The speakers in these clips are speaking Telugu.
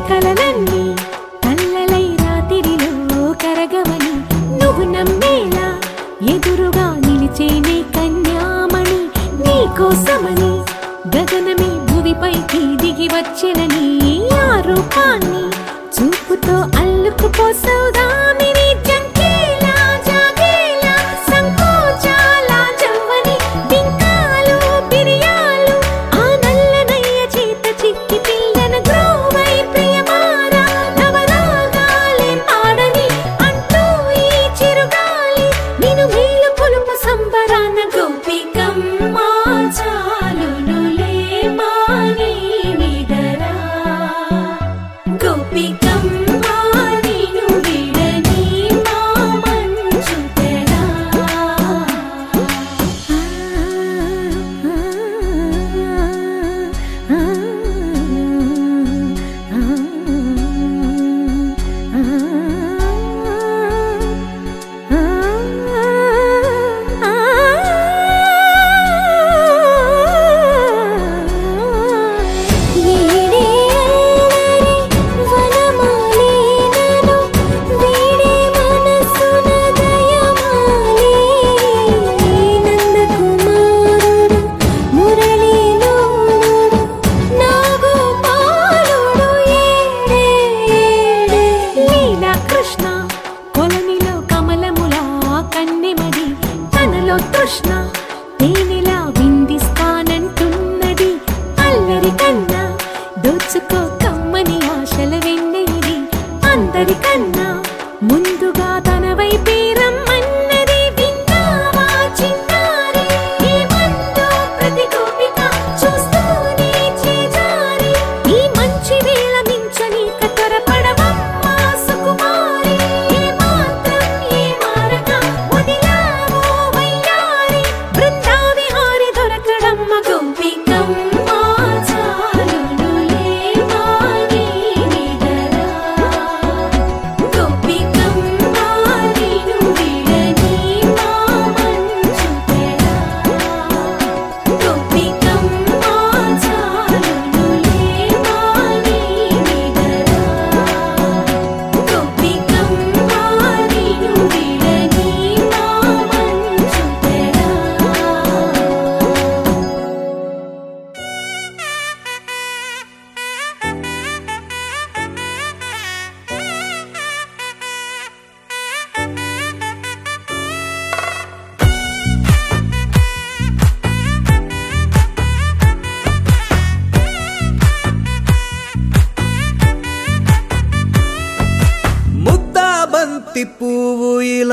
కలలన్నీ కల్లలై రాత్రిలో కరగవని నువ్వు నమ్మేలా ఎదురుగా నిలిచేనే కన్యామణి నీకోసమని గగనమే భూమిపైకి దిగి వచ్చెనని ఆ రూపాన్ని చూపుతో అల్లుకుపోసౌదామిని జంకేలా జాగేలా సంకోచాల జవ్వని బింకాలు బిరియాలు ఆ నల్లనయ్య చేత చిక్కి పిల్లన గ్రోవై ప్రియమారా నవరాగాలే పాడని అంటూ ఈ చిరుగాలి నిన్ను మేలు కొలుపు సంబరాన గోపికమ్మ చాలునులే మాని నిదరా గోపికమ్మ కృష్ణ తేనెలా విందిస్తానంటున్నది అల్లరికన్నా దోచుకో కమ్మని ఆశల వెన్నెయిది అందరికన్నా ముందుగా తన వైపే రమ్మన్నది విన్నావా చిన్నారి ఏమందో ప్రతి గోపిక చూస్తూనే చేజారి ఈ మంచి వేళ మించని త్వరపడవమ్మా సుకుమారి ఏ మాత్రం ఏ మారక వదిలావో వయ్యారి బృందావి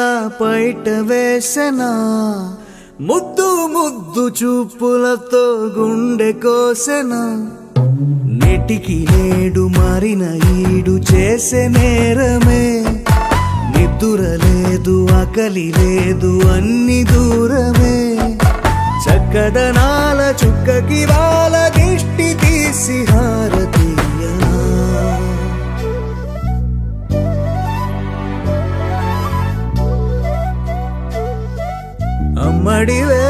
ఇలా పైట వేసెనా ముద్దు ముద్దు చూపులతో గుండె కోసెనా నెటికి నేడు మారిన ఈడు చేసే నేరమే నిద్ర లేదు ఆకలి లేదు అన్ని దూరమే చక్కదనాల చుక్కకి వాళ్ళ దిష్టి తీసి హారతీయనా అమ్మడివే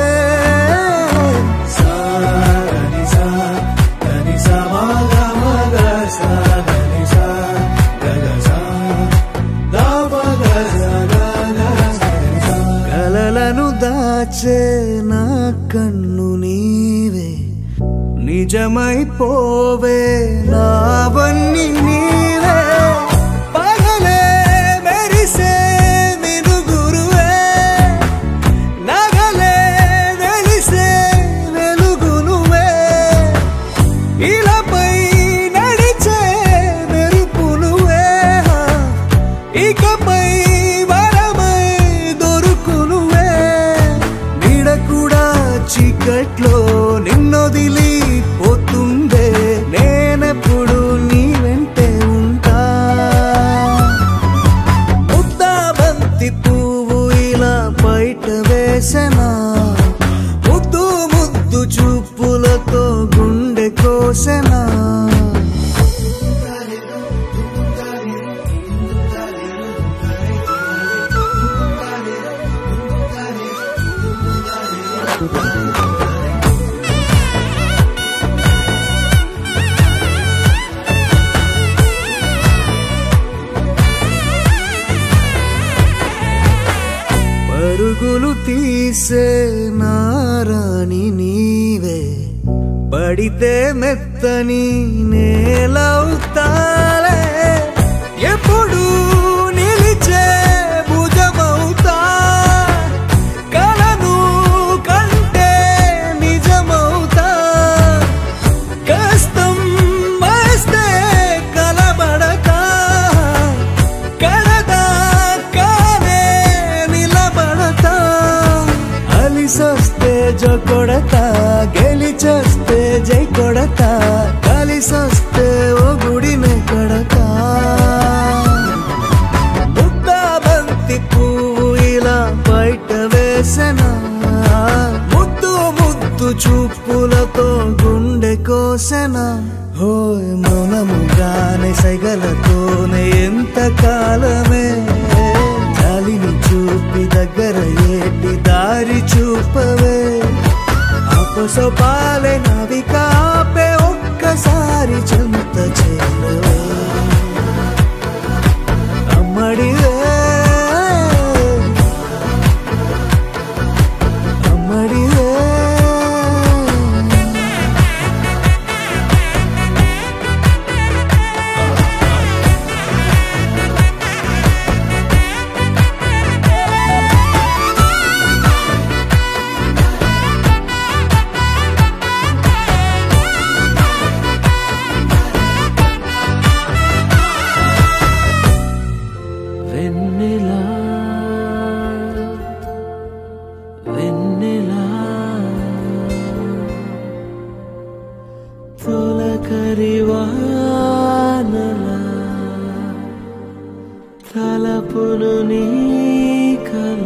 కలలను దాచే నా కన్ను నీవే నిజమైపోవే నావన్నీ నీవే పగలే మెరిసే మినుగురువే నగలే వెలిసే వెలుగునువే ఇలాపై నడిచే మెరుపునువే ఇకపై చీకట్లో నిన్నొదిలి పోతుందే నేనెప్పుడు నీ వెంటే ఉంటా ముద్దాబంతి పువ్వు ఇలా బయట వేసెనా ముద్దు ముద్దు చూపులతో గుండె కోసెనా పరుగులు తీసే నారాణి నీవే పడితే మెత్తని నేలవుతాలే ఎప్పుడు నిలిచే భుజమవుతా కలను కంటే నిజమవుతా కష్టం వస్తే కలబడక కడదాకానే నిలబడతా అలిసొస్తే జో కొడతా గెలిచొస్తే జై కొడతా కలిసొస్తే ఓ గుడినే కొడతా ముద్దాబంతి పువ్వు ఇలా బయట వేసెనా ముద్దు ముద్దు చూపులతో గుండె కోసెనా హోయ్ మౌనముగానే సైగలతోనే ఎంత కాలమే గాలిని చూపి దగ్గర ఏటి దారి చూపవే అపసోపాలే నవికాపే ఒక్కసారి చెంత చేరవే అమ్మడివే అమ్మడివే తలపును నీ కల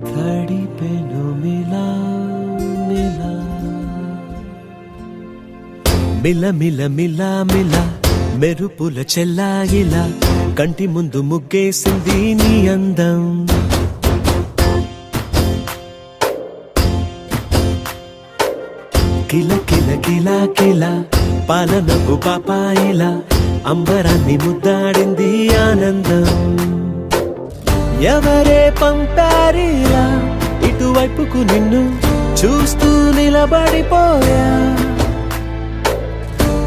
కడిపెను మిలా మిలా మిల మిల మిల మిల మెరుపుల చెల్లాయిలా కంటి ముందు ముగ్గేసింది నీ అందం కిల కిల కిల కిల పాలనకు పాపాయిలా అంబరాన్ని ముద్దాడింది ఆనందం ఎవరే పంపారిలా ఇటువైపుకు నిన్ను చూస్తూ నిలబడిపోయా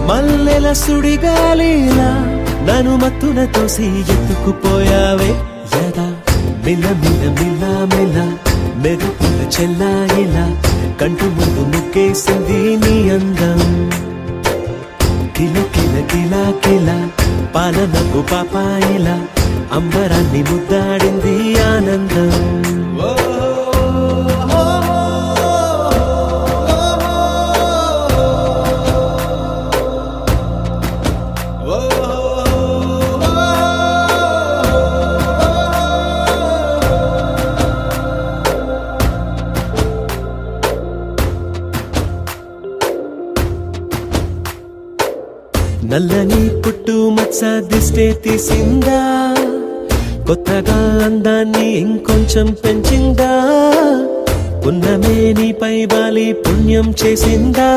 మల్లెల సుడిగాలిలా నన్ను మత్తున తోసి ఎత్తుకుపోయావే యదా మిల మిల మిల మిల మెరుపుల చెల్లాయిలా కంటి ముందు ముగ్గేసింది నీ అందం కిల కిల కిల కిల పాలనకు పాపాయిలా అంబరాన్ని ముద్దాడింది ఆనందం. నల్లని పుట్టు మచ్చ దిష్టే తీసిందా, కొత్తగా అందాన్ని ఇంకొంచెం పెంచిందా, పున్నమే నీపై వాలి పుణ్యం చేసిందా,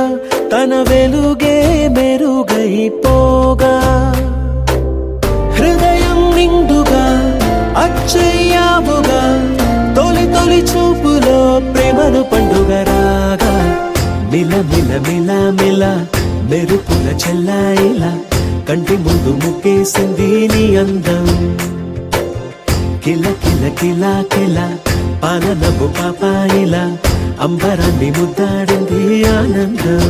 తన వెలుగే మెరుగైపోగా హృదయం నిండుగా అచ్చయ్యావుగా, తొలి తొలి చూపులో ప్రేమను పండుగ రాగా, మిల మిల మిల మిల మెరుపుల చెల్లాయిలా కంటి ముందు ముక్కేసింది నీ అందం. కిల కిల కిల కిల పాలనపు పాపాయిలా అంబరాన్ని ముద్దాడింది ఆనందం.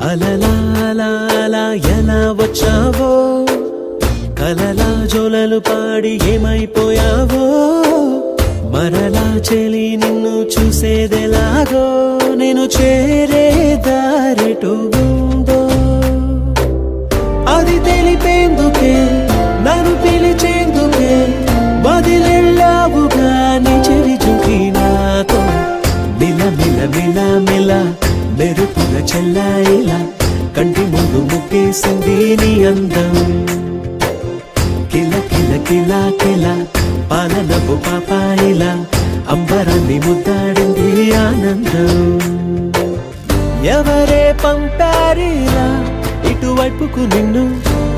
అలలా అలా అలా ఎలా వచ్చావో, కలలా జోలలు పాడి ఏమైపోయావో, మరలా చెలి నిన్ను చూసేదెలాగో, నేను చేరే దారెటు ఉందో అది తెలిపేందుకే, నన్ను పిలిచేందుకే వదిలెళ్ళావుగా నీ చెవి చుంకి నాతో. మిల మిల మిల మిల మెరుపుల చెల్లాయిలా కంటి ముందు ముక్కేసింది నీ అందం. కిల కిల కిల కిల పాలనపు పాపాయిలా అంబరాన్ని ముద్దాడింది ఆనందం. ఎవరే పంపారిలా ఇటువైపుకు నిన్ను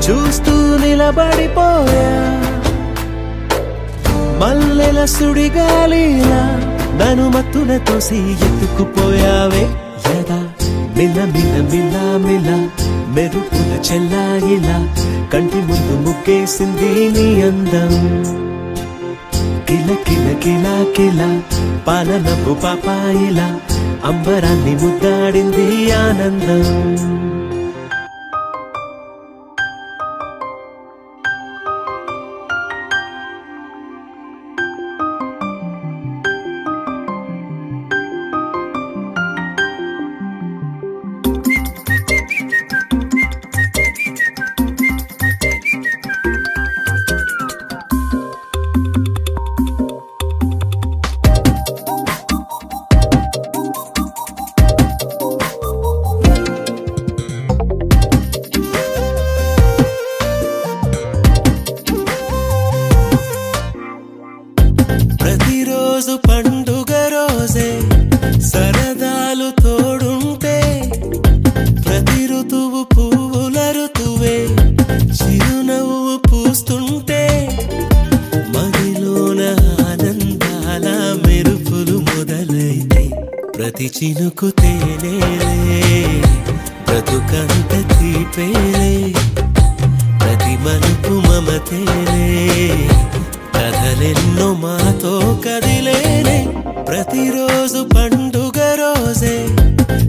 చూస్తూ నిలబడిపోయా, మల్లెల సుడిగాలిలా నన్ను మత్తున తోసి ఎత్తుకుపోయావే యదా, మిల మిల మిల మిల మెరుపుల చెల్లాయిలా కంటి ముందు ముక్కేసింది నీ అందం. కిల కిల కిల కిల పాలనపు పాపాయిలా అంబరాన్ని ముద్దాడింది ఆనందం. ప్రతిరోజు పండుగ రోజే సరదాలు తోడుంటే, ప్రతి ఋతువు పువ్వుల ఋతువే చిరునవ్వు పూస్తుంటే, మదిలోన ఆనందాల మెరుపులు మొదలైతే, ప్రతి చినుకు తేనేలే బ్రతుకంత తీపేలే, ప్రతి మలుపు మమతేలే కథలెన్నో మాతో కదిలేనే. ప్రతిరోజు పండుగ రోజే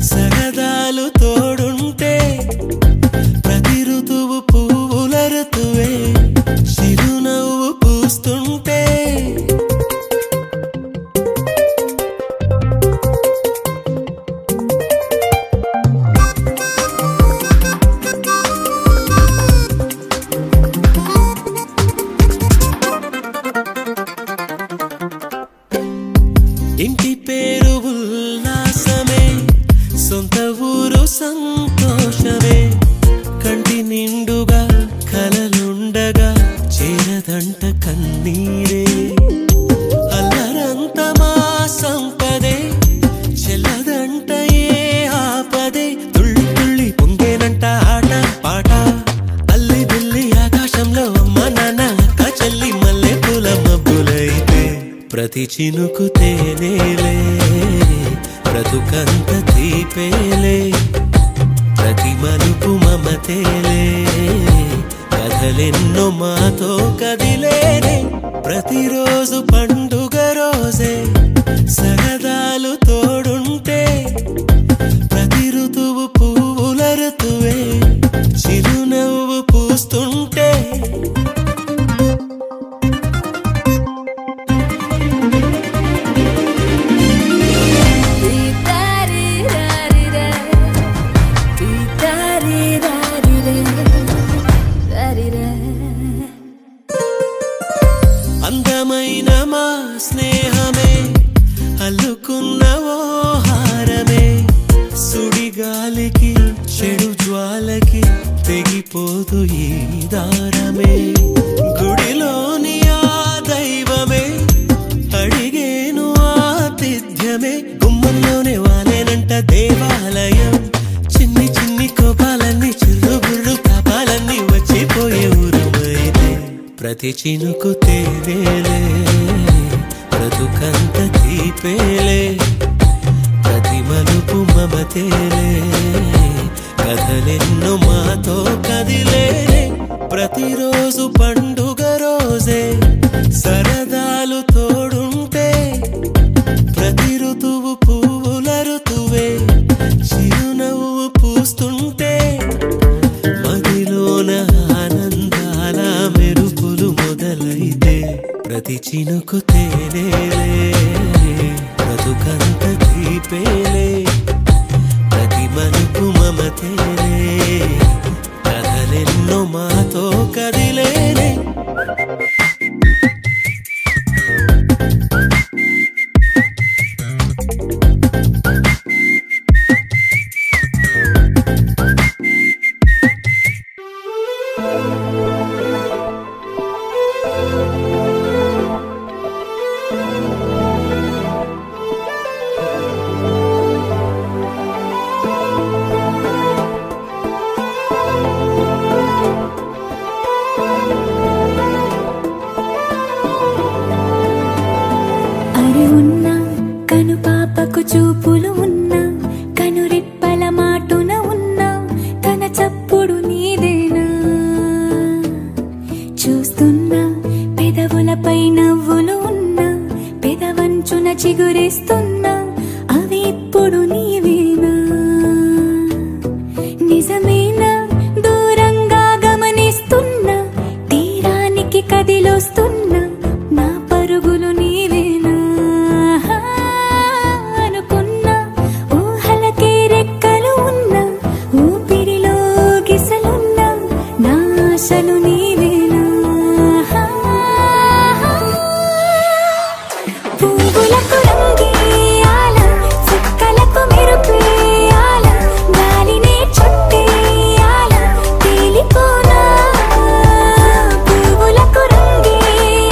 సరదాలు తోడుంటే, ప్రతి ఋతువు పువ్వుల ఋతువే చిరునవ్వు పూస్తుంటే, ఇంటి పేరు ఉల్లాసమే, సొంత ఊరు సంతోషమే, కంటి నిండుగా కలలుండగా చేరదంట కన్నీరే, అల్లరంత మా సంపదే చెల్లదంట ఏ ఆపదే, తుళ్ళి తుళ్ళి పొంగేనంట ఆట పాట, అల్లి బిల్లి ఆకాశంలో అమ్మ ప్రతి చినుకు తేనేలే బ్రతుకంత తీపేలే ప్రతి మలుపు మమతేలే కథలెన్నో మాతో కదిలేనే ప్రతిరోజు పండుగ రోజే సరదాలు తోడుంటే ప్రతి ఋతువు పువ్వుల ఋతువే చిరునవ్వు పూస్తుంటే అందమైన మా స్నేహమే అల్లుకున్న ఓ హారమే సుడిగాలికి చెడు జ్వాలకి తెగిపోదు ఈ దారమే గుడిలోని ఆ దైవమే అడిగేను ఆతిథ్యమే గుమ్మంలోనే వాలేనంట దేవాలయం చిన్ని చిన్ని కోపాలన్నీ చిరుబుర్రు తాపాలన్నీ వచ్చిపోయే ఊరుమైతే ప్రతి చినుకు తేనేలే బ్రతుకంత తీపేలే ప్రతి మలుపు మమతేలే కథలెన్నో మాతో కదిలేనే ప్రతిరోజు పండుగ రోజే సరదాలు తోడుంటే ప్రతి ఋతువు పువ్వుల ఋతువే చిరునవ్వు పూస్తుంటే మదిలోన ఆనందాల మెరుపులు మొదలైతే ప్రతి చినుకు తేనేలే బ్రతుకంత తీపేలే ప్రతి మలుపు మమతేలే కథలెన్నో మాతో కదిలేనే చూపులు ఉన్నా కనురెప్పల మాటున ఉన్నా తన చప్పుడు నీదేనా చూస్తున్నా పెదవులపై నవ్వులు ఉన్నా పెదవంచున చిగురేస్తున్నా అవి ఇప్పుడు నీవేనా నిజమేనా దూరంగా గమనిస్తున్నా తీరానికి కదిలొస్తున్నా నా పరుగులు నీవేనా అసలు నీవేనా పువ్వులకు రంగేయాల చుక్కలకు మెరుపేయాల గాలినే చుట్టేయాల తేలిపోనా పువ్వులకు రంగేయాల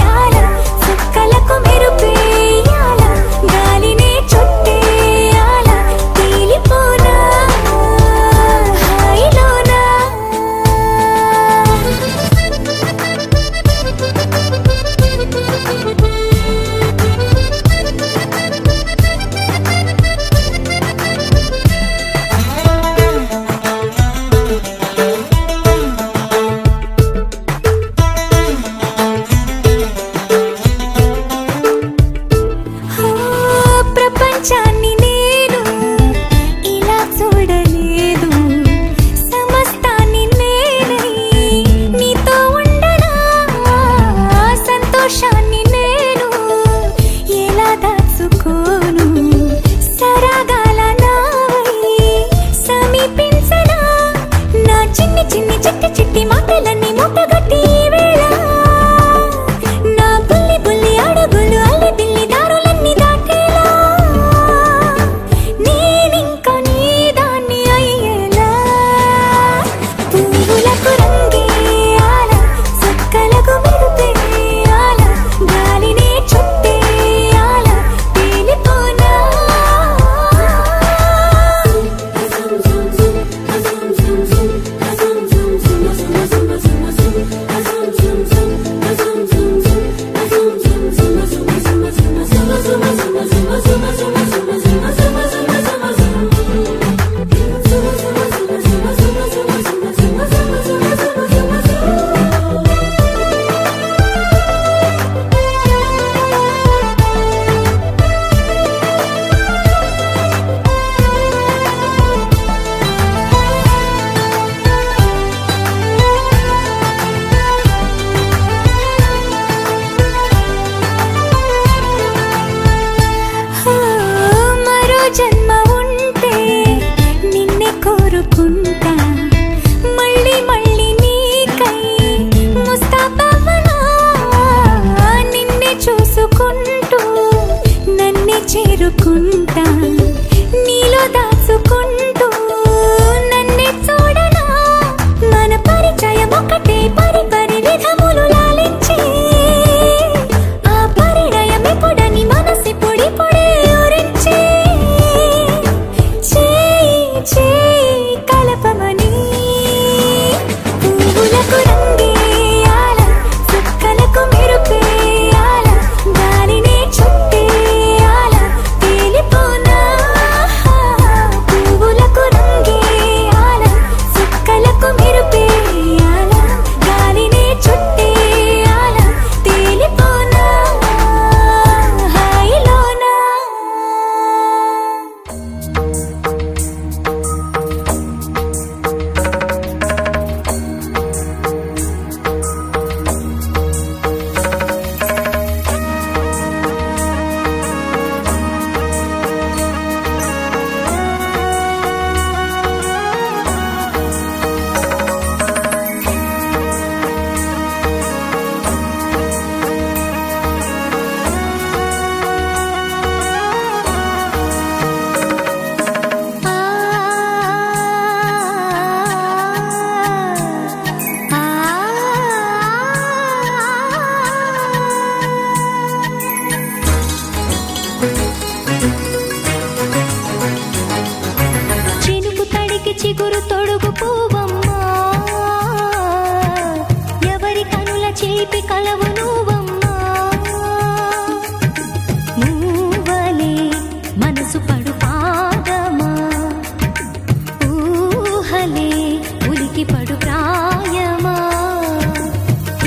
చేరుకుంటా నీలో దాచుకుంటూ నన్నే చూడనా మన పరిచయం ఒకటే పరిపరి విధములు లాలించి ఆ పరిణయం ఎప్పుడని మనసి పొడి పొడి ఊరించి చేయి కలపమని పువ్వులకు రంగేయాల చుక్కలకు మెరుపేయాల గాలినే చుట్టేయాల తేలిపోనా పువ్వులకు రంగేయాల చుక్కలకు మెరుపేయాల గాలినే చుట్టేయాల తేలిపోనా హాయిలోనా చినుకు తడికి చిగురు తొడుగు పువ్వమ్మా ఎవరి కనుల చేపి కలవు నువ్వమ్మా నువ్వలే మనసు పడు పాదమా ఊహలే ఉలికి పడు ప్రాయమా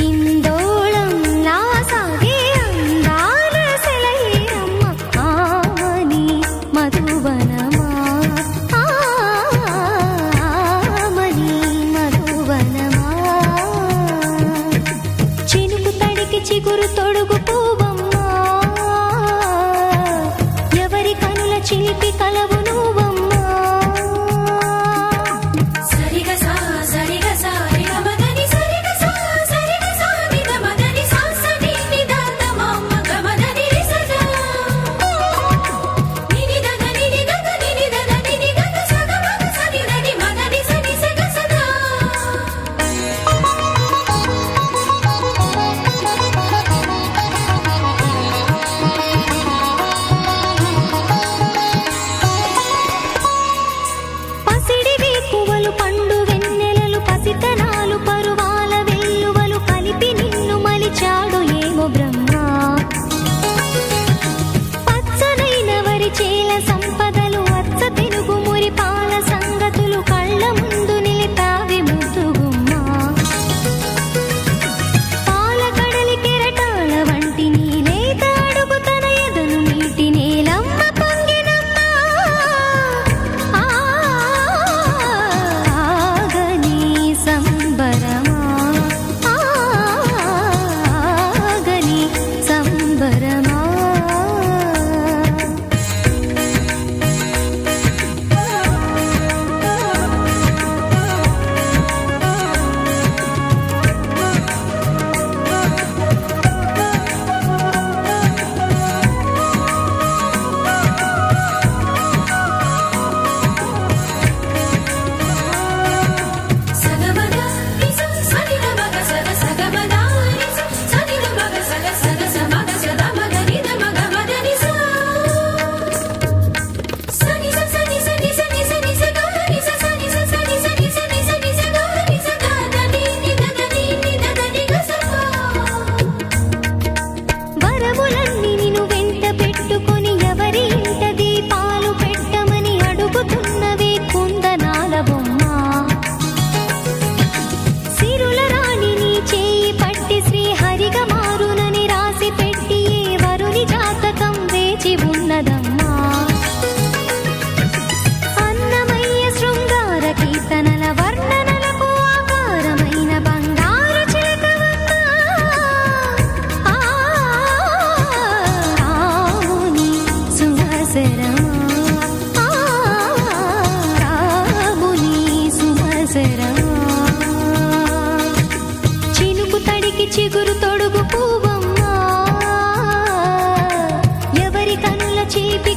ఇందోళం నా సాగే అందాల సెలయేరమ్మ ఆమని మధువనమా ఆమని మధువనమా చినుకు తడికి చిగురు తొడుగు పువ్వమ్మా ఎవరి కనుల చిలిపి కలవు నువ్వమ్మా సరిగ సా సరిగ సా రిగ మదని సరిగ సా సరిగ సా నిద మదని సా సని నిద తమమ్మ గమదని రిసదా నిని దగ నిని దగ నిని దగ నిని దగ సగ మగ సని దని మదని సని సగ సదా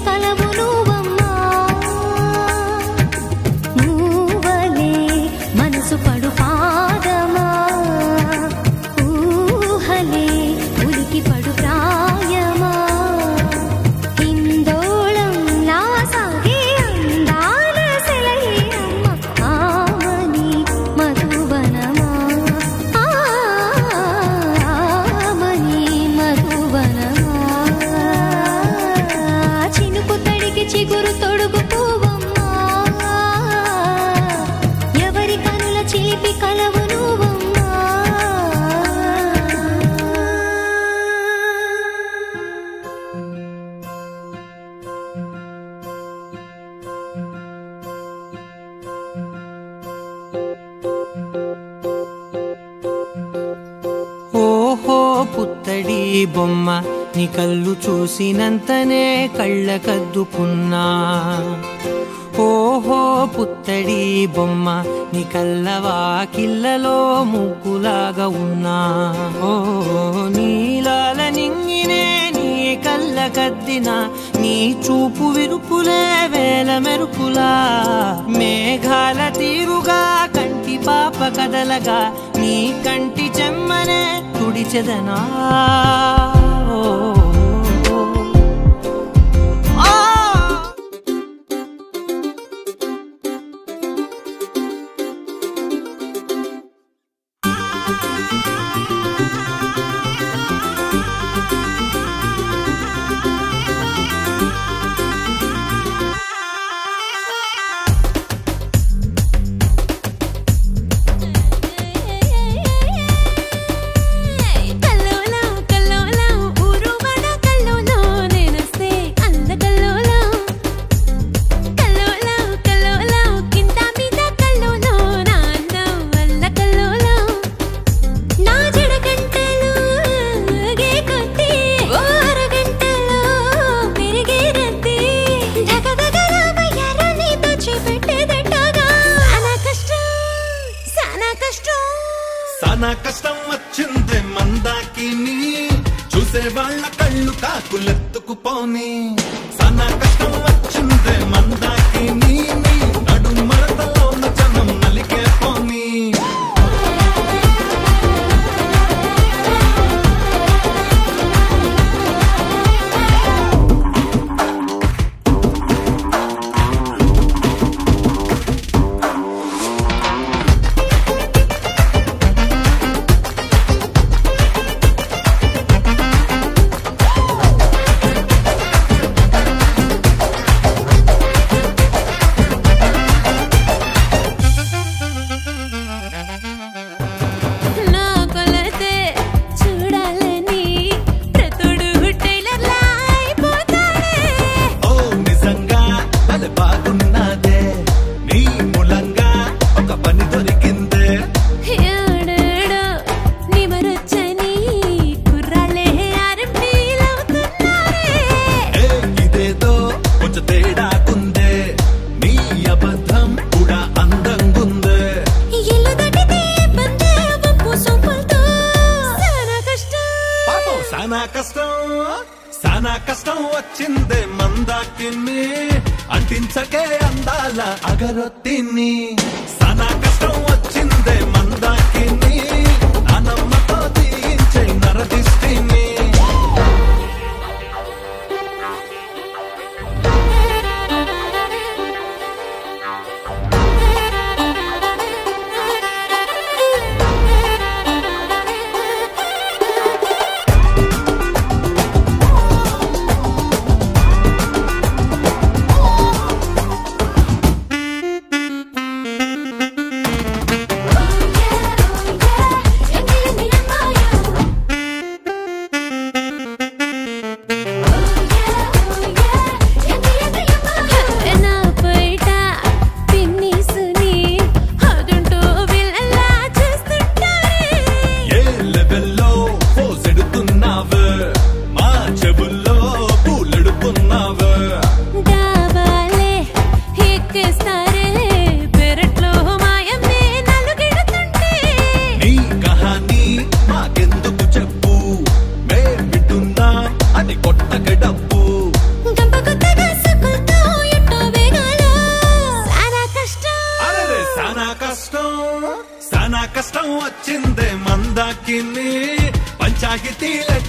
కలవు నువ్వమ్మా మూవలే మనసు పడు పాదమా ఊహలే ఉలికి పడు ప్రాయమా హిందోళం నా సాగే అందాల సెలయేరమ్మ ఆమని మధువనమా ఆమని మధువనమా చినుకు తడికి చిగురు తొడుగు పువ్వమ్మా ఎవరి కనుల చిలిపి కలవు నువ్వమ్మా ఓహో పుత్తడి బొమ్మ నీ కళ్ళు చూసినంతనే కళ్ళకద్దుకున్నా ఓహో పుత్తడి బొమ్మ నీ కళ్ళవాకిళ్ళలో ముగ్గులాగా ఉన్నా ఓ నీలాల నింగినే నీ కళ్ళకద్దిన నీ చూపు విరుపులే వేల మెరుపులా మేఘాల తీరుగా కంటి పాప కదలగా నీ కంటి చెమ్మనే తుడిచెదనా సానా కష్టం వచ్చిందే మందాకిని చూసే వాళ్ళ కళ్ళు కాకులెత్తుకుపోని సానా కష్టం వచ్చిందే మందాకిని నడు మరతలో ఉన్న జనం నలిగే పోని సానా కష్టం వచ్చిందే మందాకిని అంటించకే అందాల అగరొత్తిని సానా కష్టం వచ్చిందే మందాకిని నానమ్మతో తీయించే నరదిష్టిని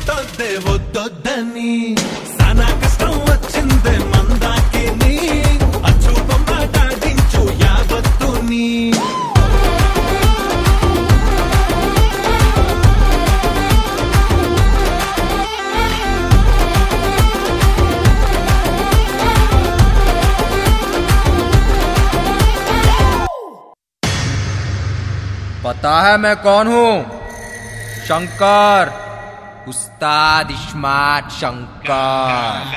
పుట్టొద్దే వద్దొద్దని సానా కష్టం వచ్చిందే మందాకిని అచూపం మాట్లాడించు యావత్తుని पता है मैं कौन हूँ? शंकर, उस्ताद स्मार्ट शंकर।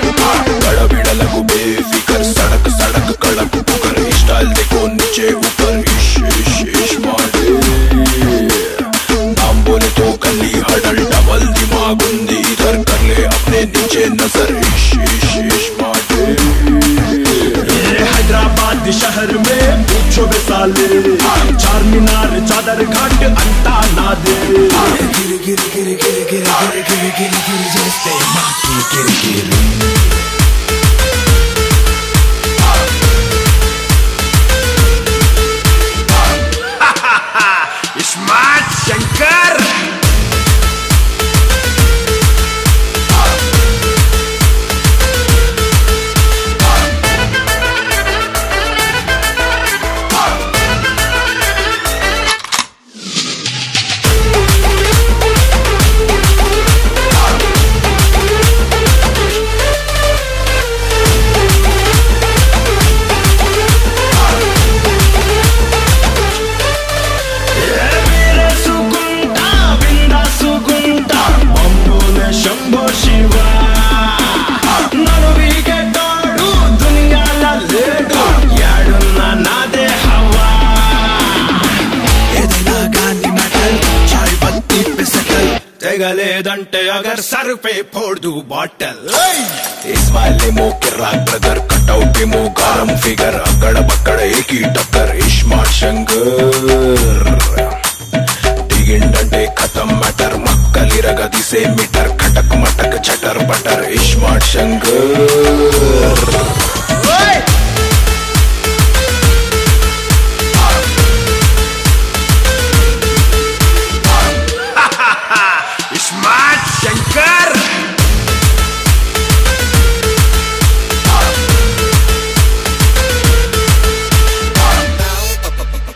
गड़बिड़लगु बेफिकर सड़क सड़क कड़क पुकर स्टाइल देखो नीचे ऊपर इश इश इश मारे नाम बोले तो गली हडल डबल दिमाग उंदी इधर कर ले अपने नीचे नजर इश इश इश मारे हैदराबाद शहर में पूछो बे साले चार मीनार चादर घाट अंता ना दे गिर गिर गिर गिर गिर गिर गिर गिर गिर जैसे माटी गिर गिर स्मार्ट शंकर शंभो शिवा नरुविगे तोडु दुनियाल लेडु याडुन्ना नादे हवा ఏదైనా గాని మెటల్ చాయ్ బత్తి पे సెటల్ తెగలేదంటే అగర్ సర్ పే ఫోడ్ దు బాటల్ इस्माइल ने मो किराक ब्रदर कटआउट मो गरम फिगर अकड़ बकड़ एक ही टक्कर स्मार्ट शंकर దిగిండంటే ఖతం matter మక్కలిరగ దిసే metre ఖటక్ మటక్ చటర్ butter smart Shankar